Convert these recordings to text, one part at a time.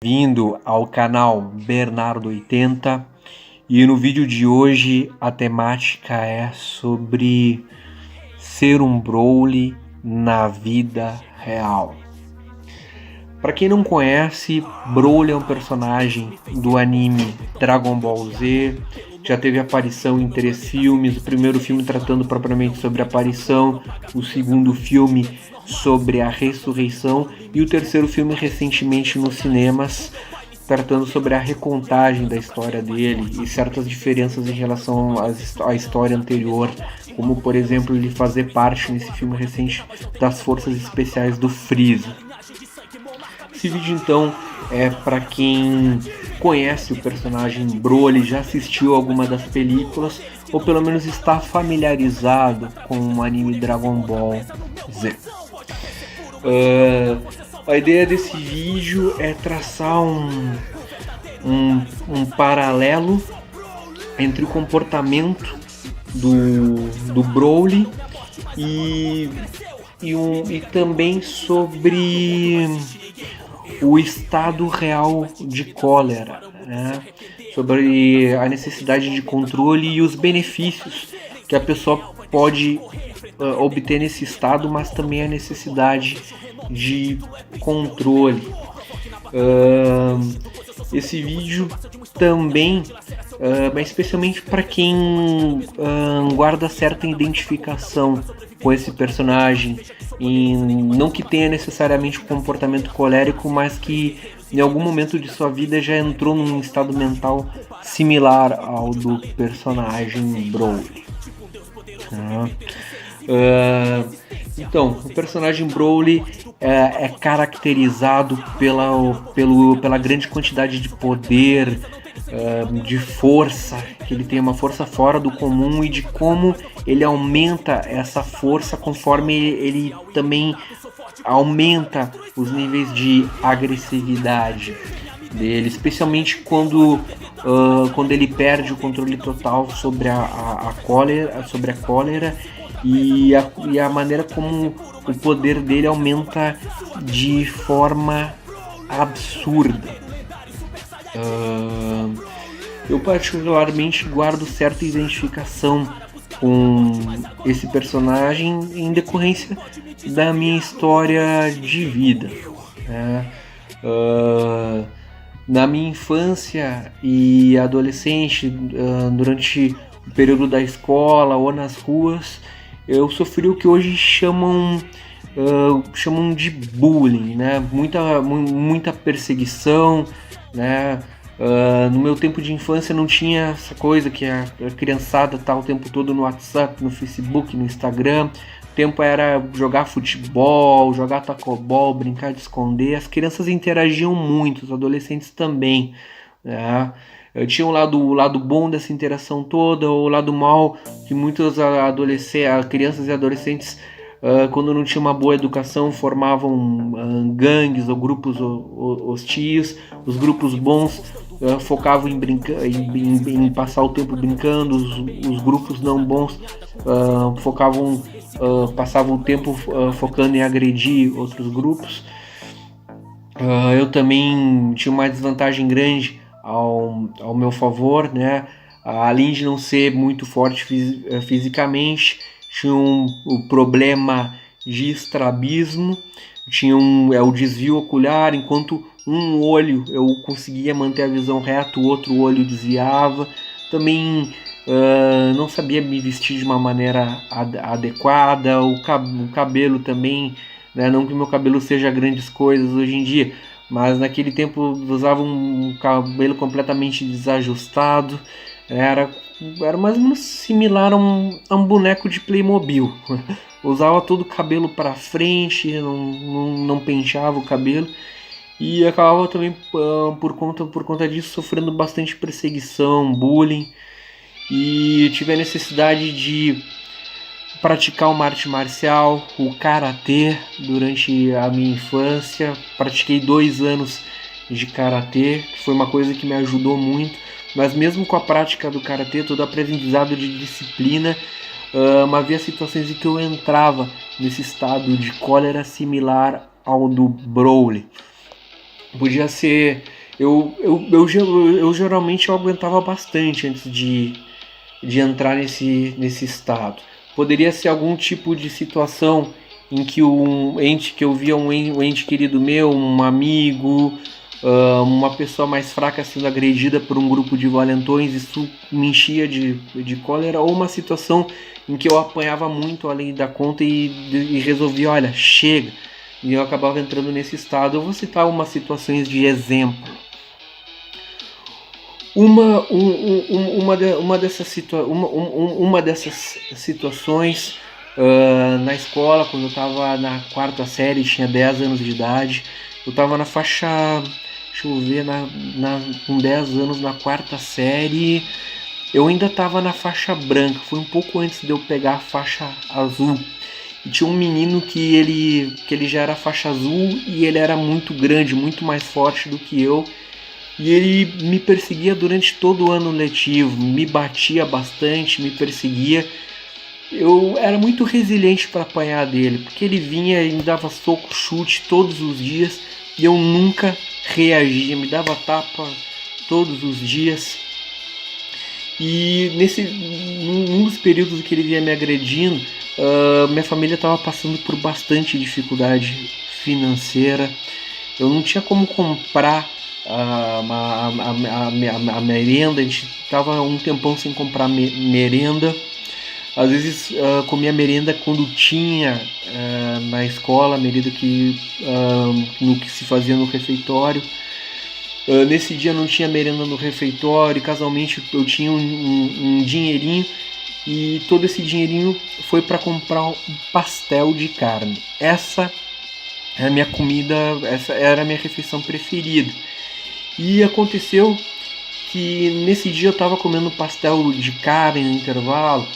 Bem-vindo ao canal Bernardo80 e no vídeo de hoje a temática é sobre ser um Broly na vida real. Para quem não conhece, Broly é um personagem do anime Dragon Ball Z, já teve aparição em 3 filmes, o primeiro filme tratando propriamente sobre a aparição, o segundo filme sobre a ressurreição e o terceiro filme recentemente nos cinemas, tratando sobre a recontagem da história dele e certas diferenças em relação à história anterior, como por exemplo ele fazer parte nesse filme recente das forças especiais do Freeza. Esse vídeo então é para quem conhece o personagem Broly, já assistiu alguma das películas ou pelo menos está familiarizado com o anime Dragon Ball Z. A ideia desse vídeo é traçar um paralelo entre o comportamento do Broly e também sobre o estado real de cólera, né? Sobre a necessidade de controle e os benefícios que a pessoa pode obter nesse estado, mas também a necessidade de controle. Esse vídeo também, mas especialmente para quem guarda certa identificação com esse personagem, não que tenha necessariamente um comportamento colérico, mas que em algum momento de sua vida já entrou num estado mental similar ao do personagem Broly. Então, o personagem Broly é caracterizado pela grande quantidade de poder, de força, que ele tem uma força fora do comum e de como ele aumenta essa força conforme ele também aumenta os níveis de agressividade dele, especialmente quando ele perde o controle total sobre a cólera e a maneira como o poder dele aumenta de forma absurda. Eu particularmente guardo certa identificação com esse personagem em decorrência da minha história de vida, né? Na minha infância e adolescente, durante o período da escola ou nas ruas, eu sofri o que hoje chamam de bullying, né? Muita perseguição, né? No meu tempo de infância não tinha essa coisa que a criançada tá o tempo todo no WhatsApp, no Facebook, no Instagram. O tempo era jogar futebol, jogar tacobol, brincar de esconder. As crianças interagiam muito, os adolescentes também, né? Eu tinha o lado bom dessa interação toda, o lado mal, que muitas crianças e adolescentes, quando não tinha uma boa educação, formavam gangues ou grupos hostis. Os grupos bons focavam em passar o tempo brincando, os grupos não bons passavam o tempo focando em agredir outros grupos. Eu também tinha uma desvantagem grande ao meu favor, né? Além de não ser muito forte fisicamente, tinha o problema de estrabismo, tinha o desvio ocular, enquanto um olho eu conseguia manter a visão reta, o outro olho desviava. Também não sabia me vestir de uma maneira adequada, o cabelo também, né? Não que meu cabelo seja grandes coisas hoje em dia, mas naquele tempo usava um cabelo completamente desajustado, era mais ou menos similar a um boneco de Playmobil. Usava todo o cabelo para frente, não penteava o cabelo e acabava também por conta disso sofrendo bastante perseguição, bullying, e tive a necessidade de praticar uma arte marcial, o karatê, durante a minha infância. Pratiquei 2 anos de karatê, que foi uma coisa que me ajudou muito, mas mesmo com a prática do karatê, todo aprendizado de disciplina, havia situações em que eu entrava nesse estado de cólera similar ao do Broly. Podia ser. Eu geralmente eu aguentava bastante antes de entrar nesse estado. Poderia ser algum tipo de situação em que um ente que eu via um ente querido meu, um amigo, uma pessoa mais fraca sendo agredida por um grupo de valentões, isso me enchia de cólera, ou uma situação em que eu apanhava muito além da conta e resolvi, olha, chega. E eu acabava entrando nesse estado. Eu vou citar umas situações de exemplo. Uma dessas situações na escola, quando eu estava na quarta série, tinha 10 anos de idade, eu estava na faixa, deixa eu ver, com 10 anos na quarta série, eu ainda estava na faixa branca, foi um pouco antes de eu pegar a faixa azul. E tinha um menino que ele já era faixa azul e ele era muito grande, muito mais forte do que eu. E ele me perseguia durante todo o ano letivo, me batia bastante, me perseguia. Eu era muito resiliente para apanhar dele, porque ele vinha e me dava soco, chute todos os dias e eu nunca reagia, me dava tapa todos os dias. E num dos períodos que ele vinha me agredindo, minha família estava passando por bastante dificuldade financeira. Eu não tinha como comprar a merenda, a gente estava um tempão sem comprar merenda. Às vezes comia merenda quando tinha na escola, merenda no que se fazia no refeitório. Nesse dia não tinha merenda no refeitório, casualmente eu tinha um dinheirinho e todo esse dinheirinho foi para comprar um pastel de carne. Essa era a minha comida, essa era a minha refeição preferida. E aconteceu que nesse dia eu estava comendo pastel de carne no intervalo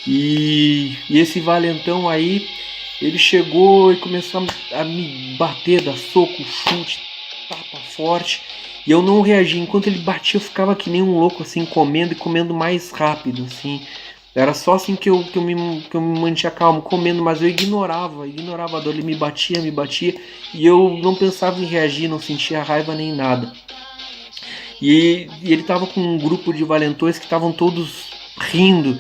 e esse valentão aí, ele chegou e começou a me bater, dar soco, chute, tapa forte. E eu não reagi. Enquanto ele batia, eu ficava que nem um louco, assim, comendo e comendo mais rápido, assim. Era só assim que eu me mantinha calmo, comendo, mas eu ignorava a dor. Ele me batia, e eu não pensava em reagir, não sentia raiva nem nada. E ele tava com um grupo de valentões que estavam todos rindo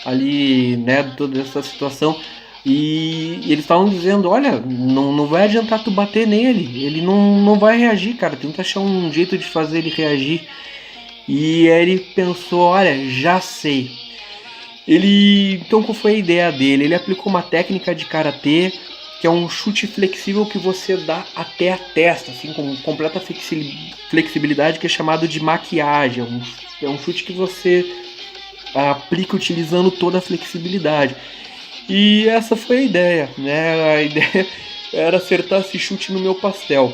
ali, né, de toda essa situação. E eles estavam dizendo, olha, não vai adiantar tu bater nele, ele não vai reagir, cara, tenta achar um jeito de fazer ele reagir. E aí ele pensou, olha, já sei. Então qual foi a ideia dele? Ele aplicou uma técnica de karatê, que é um chute flexível que você dá até a testa, assim, com completa flexibilidade, que é chamado de maquiagem. É um chute que você aplica utilizando toda a flexibilidade. E essa foi a ideia, né? A ideia era acertar esse chute no meu pastel.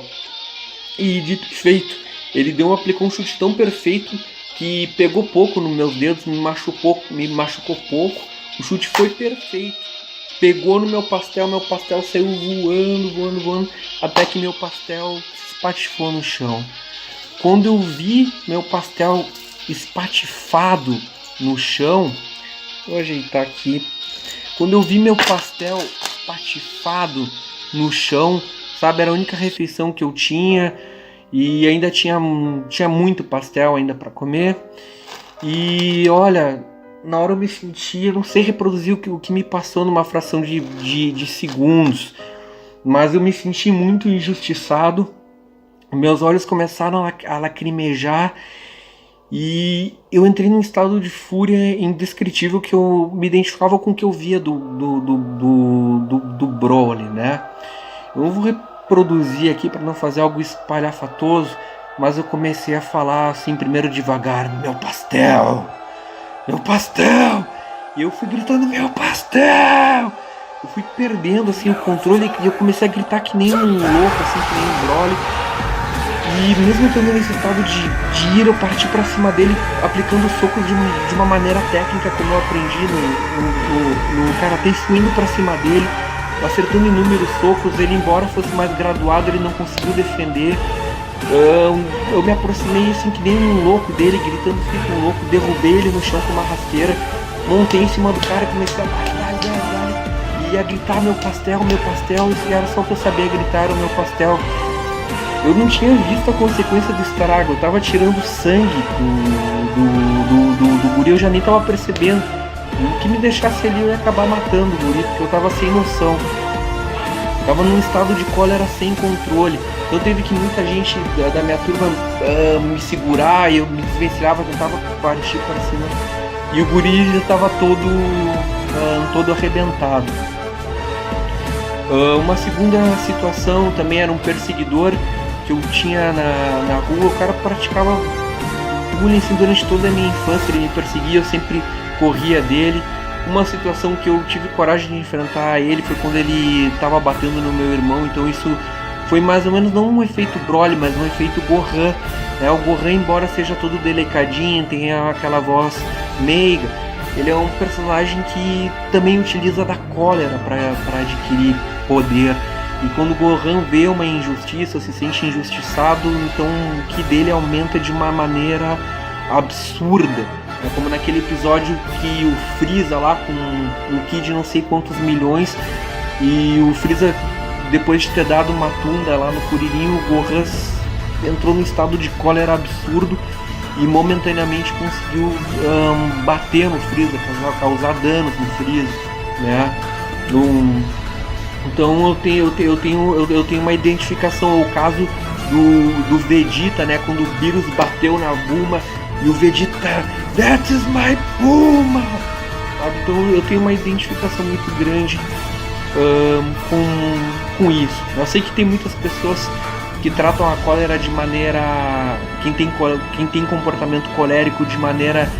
E dito e feito, ele aplicou um chute tão perfeito que pegou pouco nos meus dedos, me machucou pouco. O chute foi perfeito. Pegou no meu pastel saiu voando, até que meu pastel se espatifou no chão. Quando eu vi meu pastel espatifado no chão, vou ajeitar aqui. Quando eu vi meu pastel espatifado no chão, sabe, era a única refeição que eu tinha e ainda tinha muito pastel ainda para comer. E olha, na hora eu me senti, eu não sei reproduzir o que me passou numa fração de segundos, mas eu me senti muito injustiçado. Meus olhos começaram a lacrimejar e eu entrei num estado de fúria indescritível, que eu me identificava com o que eu via do Broly, né? Eu não vou reproduzir aqui para não fazer algo espalhafatoso, mas eu comecei a falar assim, primeiro devagar, meu pastel, e eu fui gritando, meu pastel. Eu fui perdendo assim o controle e eu comecei a gritar que nem um louco, assim, que nem um Broly. E mesmo estando nesse estado de ira, eu parti pra cima dele, aplicando socos de uma maneira técnica, como eu aprendi no Karatê, fui indo pra cima dele, acertando inúmeros socos. Ele, embora fosse mais graduado, ele não conseguiu defender. Eu me aproximei assim que nem um louco dele, gritando feito um louco, derrubei ele no chão com uma rasteira, montei em cima do cara e comecei a dar, e a gritar meu pastel, e era só o que eu sabia gritar, o meu pastel. Eu não tinha visto a consequência do estrago, eu tava tirando sangue do guri, eu já nem tava percebendo. O que me deixasse ali eu ia acabar matando o guri, porque eu tava sem noção. Eu tava num estado de cólera sem controle. Então teve que muita gente da minha turma me segurar, e eu me desvencilhava, tentava partir para cima. E o guri já tava todo arrebentado. Uma segunda situação também era um perseguidor que eu tinha na rua. O cara praticava bullying assim, durante toda a minha infância, ele me perseguia, eu sempre corria dele. Uma situação que eu tive coragem de enfrentar ele foi quando ele estava batendo no meu irmão, então isso foi mais ou menos não um efeito Broly, mas um efeito Gohan. O Gohan, embora seja todo delicadinho, tenha aquela voz meiga, ele é um personagem que também utiliza da cólera para adquirir poder. E quando o Gohan vê uma injustiça, se sente injustiçado, então o ki dele aumenta de uma maneira absurda. Como naquele episódio que o Freeza lá com um ki de não sei quantos milhões, e o Freeza, depois de ter dado uma tunda lá no Kuririn, o Gohan entrou num estado de cólera absurdo e momentaneamente conseguiu bater no Freeza, causar danos no Freeza, né? Então eu tenho uma identificação ao caso do Vegeta, né? Quando o Beerus bateu na Bulma e o Vegeta, that is my Bulma! Sabe? Então eu tenho uma identificação muito grande com isso. Eu sei que tem muitas pessoas que tratam a cólera de maneira... Quem tem comportamento colérico de maneira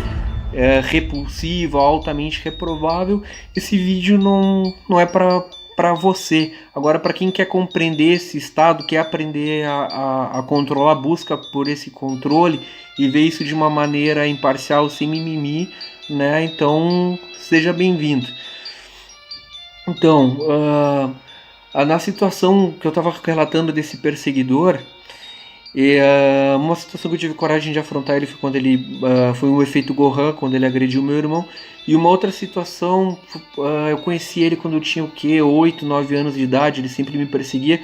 repulsiva, altamente reprovável. Esse vídeo não é para você. Agora, para quem quer compreender esse estado, quer aprender a controlar, busca por esse controle e ver isso de uma maneira imparcial, sem mimimi, né? Então, seja bem-vindo. Então, na situação que eu estava relatando desse perseguidor, uma situação que eu tive coragem de afrontar ele foi quando ele foi o efeito Gohan, quando ele agrediu meu irmão. E uma outra situação, eu conheci ele quando eu tinha 8, 9 anos de idade, ele sempre me perseguia.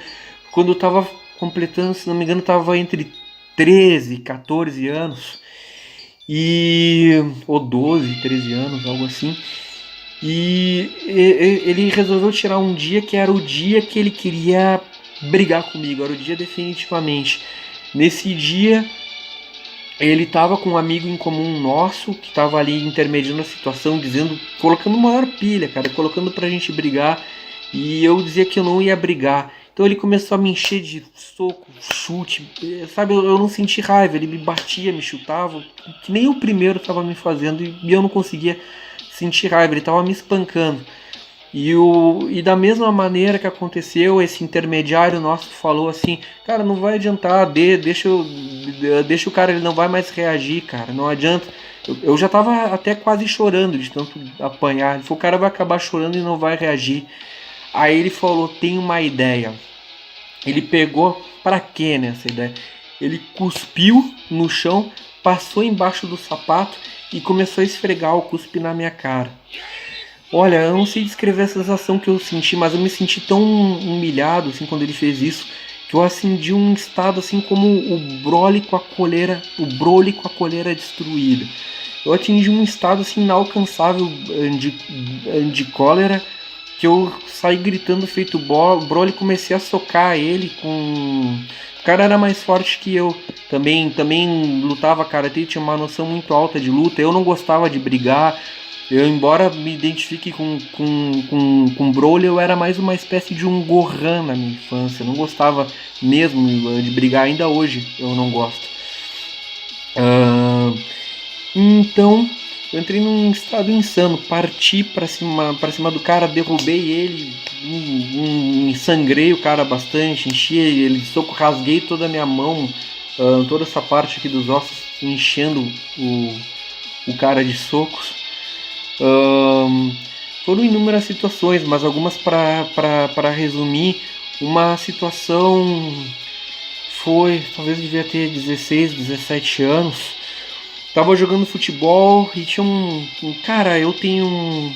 Quando eu estava completando, se não me engano, estava entre 13 e 14 anos, ou 12, 13 anos, algo assim. E ele resolveu tirar um dia que era o dia que ele queria brigar comigo, era o dia definitivamente. Nesse dia, ele estava com um amigo em comum nosso, que estava ali intermediando a situação, colocando maior pilha, cara, colocando pra gente brigar, e eu dizia que eu não ia brigar. Então ele começou a me encher de soco, chute, sabe, eu não senti raiva, ele me batia, me chutava, que nem o primeiro estava me fazendo, e eu não conseguia sentir raiva, ele estava me espancando. E da mesma maneira que aconteceu, esse intermediário nosso falou assim: cara, não vai adiantar, deixa o cara, ele não vai mais reagir, cara, não adianta. Eu já tava até quase chorando de tanto apanhar. Ele falou: o cara vai acabar chorando e não vai reagir. Aí ele falou: tem uma ideia. Ele pegou, pra quê nessa ideia? Ele cuspiu no chão, passou embaixo do sapato e começou a esfregar o cuspe na minha cara. Olha, eu não sei descrever a sensação que eu senti, mas eu me senti tão humilhado assim quando ele fez isso, que eu acendi um estado assim como o Broly com a coleira destruída. Eu atingi um estado assim inalcançável de cólera, que eu saí gritando feito Broly, comecei a socar ele com... O cara era mais forte que eu, também lutava karatê, tinha uma noção muito alta de luta, eu não gostava de brigar. Eu, embora me identifique com Broly, eu era mais uma espécie de um Gohan na minha infância. Eu não gostava mesmo de brigar, ainda hoje eu não gosto. Então, eu entrei num estado insano, parti pra cima do cara, derrubei ele, sangrei o cara bastante, enchi ele de soco, rasguei toda a minha mão, toda essa parte aqui dos ossos, enchendo o cara de socos. Foram inúmeras situações, mas algumas para resumir. Uma situação foi, talvez devia ter 16, 17 anos. Tava jogando futebol e tinha cara, eu tenho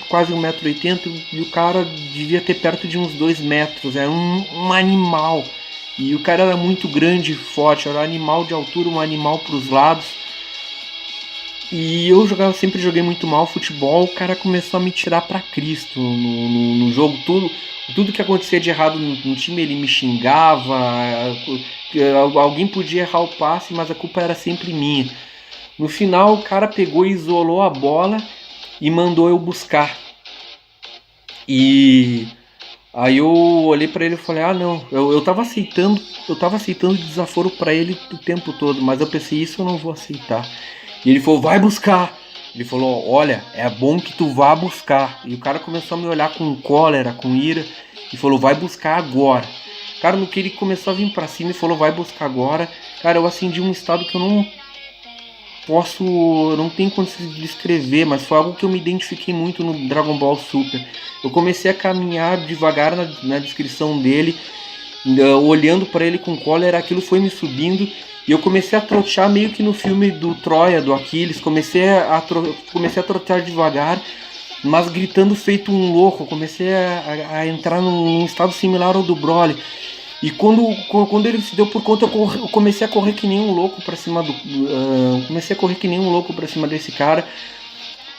quase 1,80 m, e o cara devia ter perto de uns 2 metros. Era um animal. E o cara era muito grande e forte, era um animal de altura, um animal para os lados. E eu sempre joguei muito mal futebol, o cara começou a me tirar para Cristo no jogo. Tudo que acontecia de errado no time, ele me xingava. Alguém podia errar o passe, mas a culpa era sempre minha. No final, o cara pegou e isolou a bola e mandou eu buscar. E aí eu olhei pra ele e falei, não, eu tava aceitando desaforo pra ele o tempo todo, mas eu pensei, isso eu não vou aceitar. E ele falou, vai buscar. Ele falou, olha, é bom que tu vá buscar. E o cara começou a me olhar com cólera, com ira, e falou, vai buscar agora. Cara, no que ele começou a vir pra cima e falou, vai buscar agora, cara, eu acendi um estado que eu não tenho condições de descrever, mas foi algo que eu me identifiquei muito no Dragon Ball Super. Eu comecei a caminhar devagar na descrição dele, olhando para ele com cólera, aquilo foi me subindo, e eu comecei a trotear meio que no filme do Troia, do Aquiles, comecei a trotear devagar, mas gritando feito um louco, comecei a entrar num estado similar ao do Broly. E quando ele se deu por conta, eu comecei a correr que nem um louco pra cima desse cara.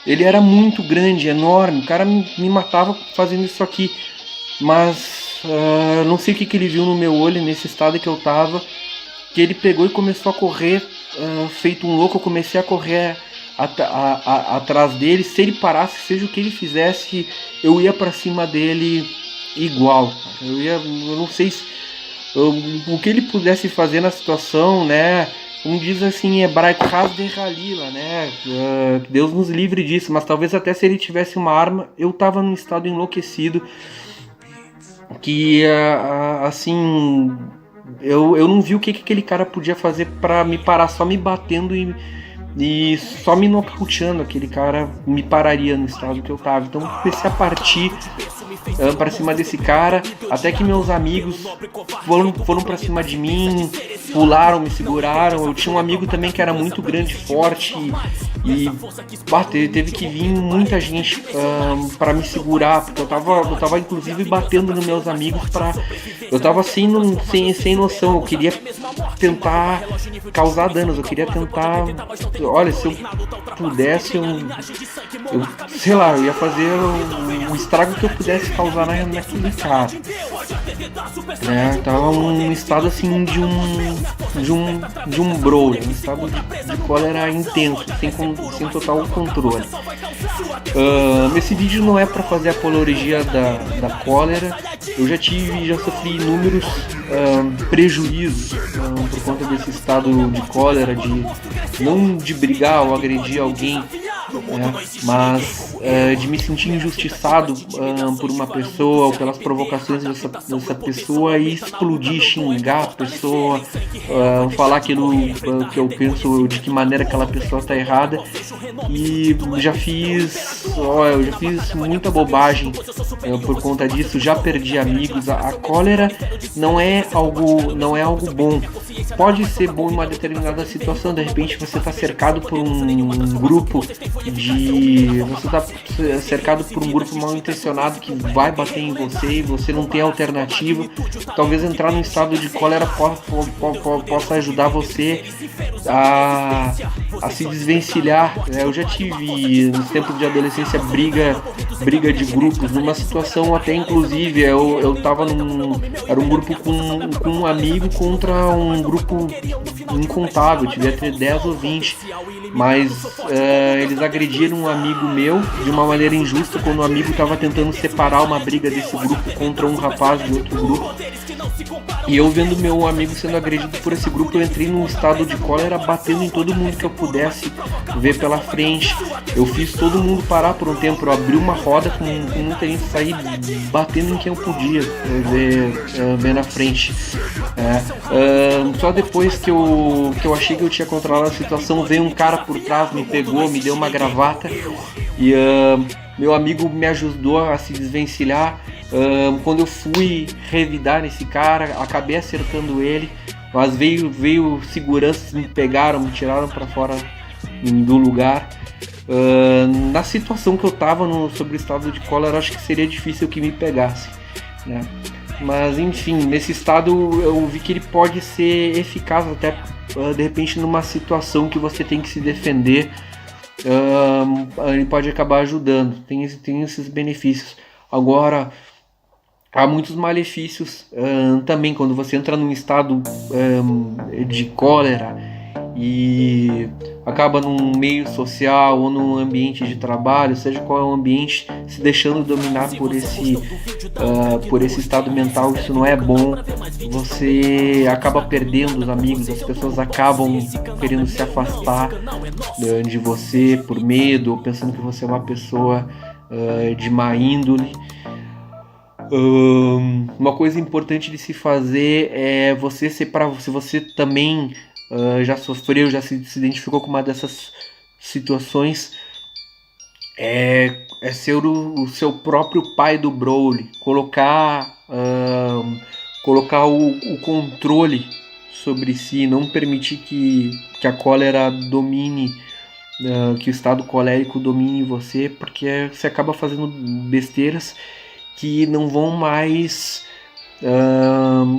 Ele era muito grande, enorme, o cara me matava fazendo isso aqui. Mas não sei o que ele viu no meu olho, nesse estado que eu tava, que ele pegou e começou a correr feito um louco. Eu comecei a correr atrás dele. Se ele parasse, seja o que ele fizesse, eu ia pra cima dele igual. Eu não sei o que ele pudesse fazer na situação, né? Como diz assim em hebraico, Has de Halila, né? Que Deus nos livre disso. Mas talvez até se ele tivesse uma arma, eu tava num estado enlouquecido. Que assim, eu não vi o que aquele cara podia fazer pra me parar, só me batendo e só me nocauteando. Aquele cara me pararia no estado que eu tava. Então eu comecei a partir pra cima desse cara, até que meus amigos foram pra cima de mim, pularam, me seguraram. Eu tinha um amigo também que era muito grande, forte, e teve que vir muita gente pra me segurar, porque eu tava inclusive batendo nos meus amigos. Eu tava sem noção, eu queria tentar causar danos, eu queria tentar, olha, se eu pudesse, eu sei lá, eu ia fazer o estrago que eu pudesse causar naquele cara, né? Tava um estado assim de um brawl, um estado de cólera intenso, sem total controle. Esse vídeo não é para fazer apologia da cólera. Eu já sofri inúmeros prejuízos por conta desse estado de cólera, não de brigar ou agredir alguém, mas de me sentir injustiçado por uma pessoa ou pelas provocações dessa pessoa e explodir, xingar a pessoa, falar aquilo que eu penso, de que maneira aquela pessoa está errada. E já fiz muita bobagem por conta disso, já perdi amigos. A cólera não é algo bom. Pode ser bom em uma determinada situação, de repente você está cercado por um grupo mal intencionado que vai bater em você e você não tem alternativa. Talvez entrar num estado de cólera possa ajudar você a se desvencilhar. Eu já tive, nos tempos de adolescência, briga de grupos, numa situação até inclusive, eu tava era um grupo com um amigo contra um grupo incontável, devia ter 10 ou 20, mas eles agrediram um amigo meu de uma maneira injusta, quando o amigo estava tentando separar uma briga desse grupo contra um rapaz de outro grupo. E eu vendo meu amigo sendo agredido por esse grupo, eu entrei num estado de cólera, batendo em todo mundo que eu pudesse ver pela frente. Eu fiz todo mundo parar por um tempo, eu abri uma roda com muita gente, sair batendo em quem eu podia ver na frente. Só depois que eu achei que eu tinha controlado a situação, veio um cara por trás, me pegou, me deu uma gravata e meu amigo me ajudou a se desvencilhar. Quando eu fui revidar nesse cara, acabei acertando ele, mas veio seguranças, me pegaram, me tiraram para fora do lugar. Na situação que eu tava sobre o estado de cólera, acho que seria difícil que me pegasse, né? Mas enfim, nesse estado eu vi que ele pode ser eficaz até de repente numa situação que você tem que se defender, ele pode acabar ajudando, tem esses benefícios. Agora, há muitos malefícios também quando você entra num estado de cólera e acaba num meio social ou num ambiente de trabalho, seja qual é o ambiente, se deixando dominar por esse estado mental. Isso não é bom. Você acaba perdendo os amigos, as pessoas acabam querendo se afastar de você por medo ou pensando que você é uma pessoa de má índole. Uma coisa importante de se fazer é você se você também já sofreu, já se identificou com uma dessas situações, é ser o seu próprio pai do Broly, colocar o controle sobre si, não permitir que a cólera domine, que o estado colérico domine você, porque você acaba fazendo besteiras que não vão mais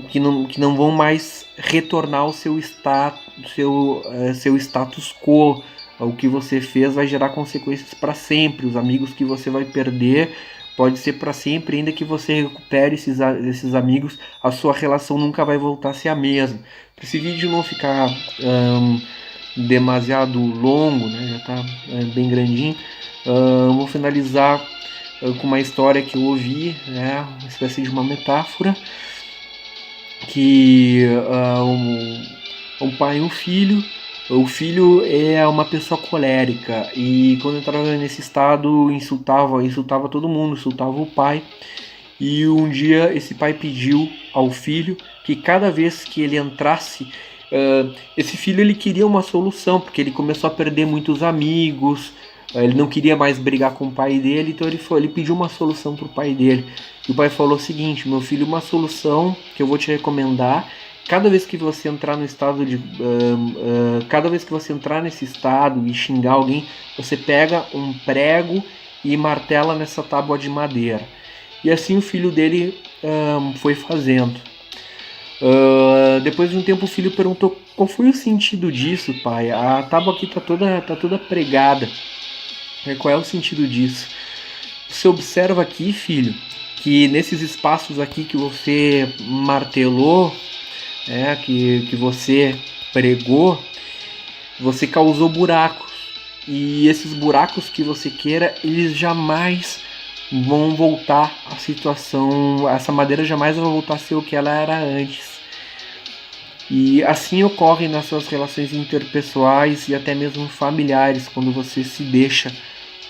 que não vão mais retornar ao seu status quo. O que você fez vai gerar consequências para sempre. Os amigos que você vai perder pode ser para sempre, ainda que você recupere esses amigos, a sua relação nunca vai voltar a ser a mesma. Para esse vídeo não ficar demasiado longo, né? Já está bem grandinho. Vou finalizar com uma história que eu ouvi, né, uma espécie de uma metáfora, que um pai e um filho. O filho é uma pessoa colérica e quando entrava nesse estado insultava todo mundo, insultava o pai. E um dia esse pai pediu ao filho que cada vez que ele entrasse, esse filho ele queria uma solução, porque ele começou a perder muitos amigos. Ele não queria mais brigar com o pai dele, então ele pediu uma solução para o pai dele. E o pai falou o seguinte: meu filho, uma solução que eu vou te recomendar, cada vez que você entrar no estado de cada vez que você entrar nesse estado e xingar alguém, você pega um prego e martela nessa tábua de madeira. E assim o filho dele foi fazendo. Depois de um tempo o filho perguntou: qual foi o sentido disso, pai? A tábua aqui tá toda pregada. Qual é o sentido disso? Você observa aqui, filho, que nesses espaços aqui que você martelou, que você pregou, você causou buracos. E esses buracos que você queira, eles jamais vão voltar à situação, essa madeira jamais vai voltar a ser o que ela era antes. E assim ocorre nas suas relações interpessoais e até mesmo familiares, quando você se deixa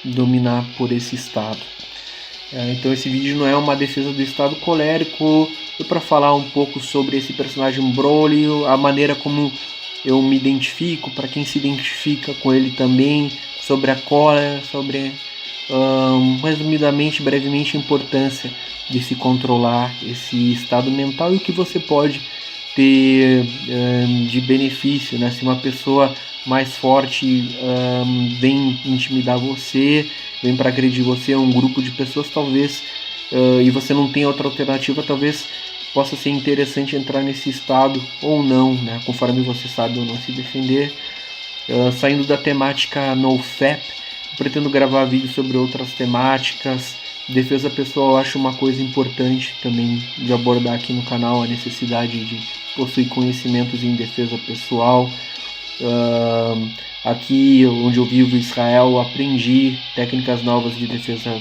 dominar por esse estado. Então esse vídeo não é uma defesa do estado colérico, é para falar um pouco sobre esse personagem Broly, a maneira como eu me identifico, para quem se identifica com ele também, sobre a cólera, sobre, resumidamente, brevemente, a importância de se controlar esse estado mental e o que você pode ter de benefício, né? Se uma pessoa mais forte vem intimidar você, vem para agredir você, um grupo de pessoas, talvez, e você não tem outra alternativa, talvez possa ser interessante entrar nesse estado ou não, né? Conforme você sabe ou não se defender. Saindo da temática NoFap, pretendo gravar vídeos sobre outras temáticas. Defesa pessoal, eu acho uma coisa importante também de abordar aqui no canal, a necessidade de possuir conhecimentos em defesa pessoal. Aqui onde eu vivo, em Israel, eu aprendi técnicas novas de defesa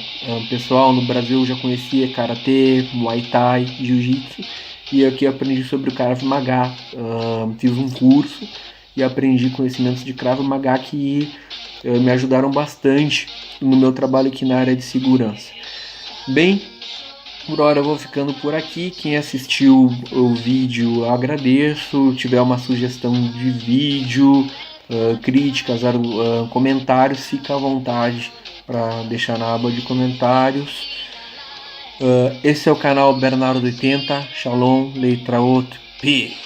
pessoal. No Brasil eu já conhecia Karatê, Muay Thai, Jiu-Jitsu, e aqui eu aprendi sobre o Krav Maga. Fiz um curso e aprendi conhecimentos de Krav Maga que me ajudaram bastante no meu trabalho aqui na área de segurança. Bem, por hora eu vou ficando por aqui. Quem assistiu o vídeo eu agradeço. Se tiver uma sugestão de vídeo, críticas, comentários, fica à vontade para deixar na aba de comentários. Esse é o canal Bernardo 80. Shalom, Letraot, Pi.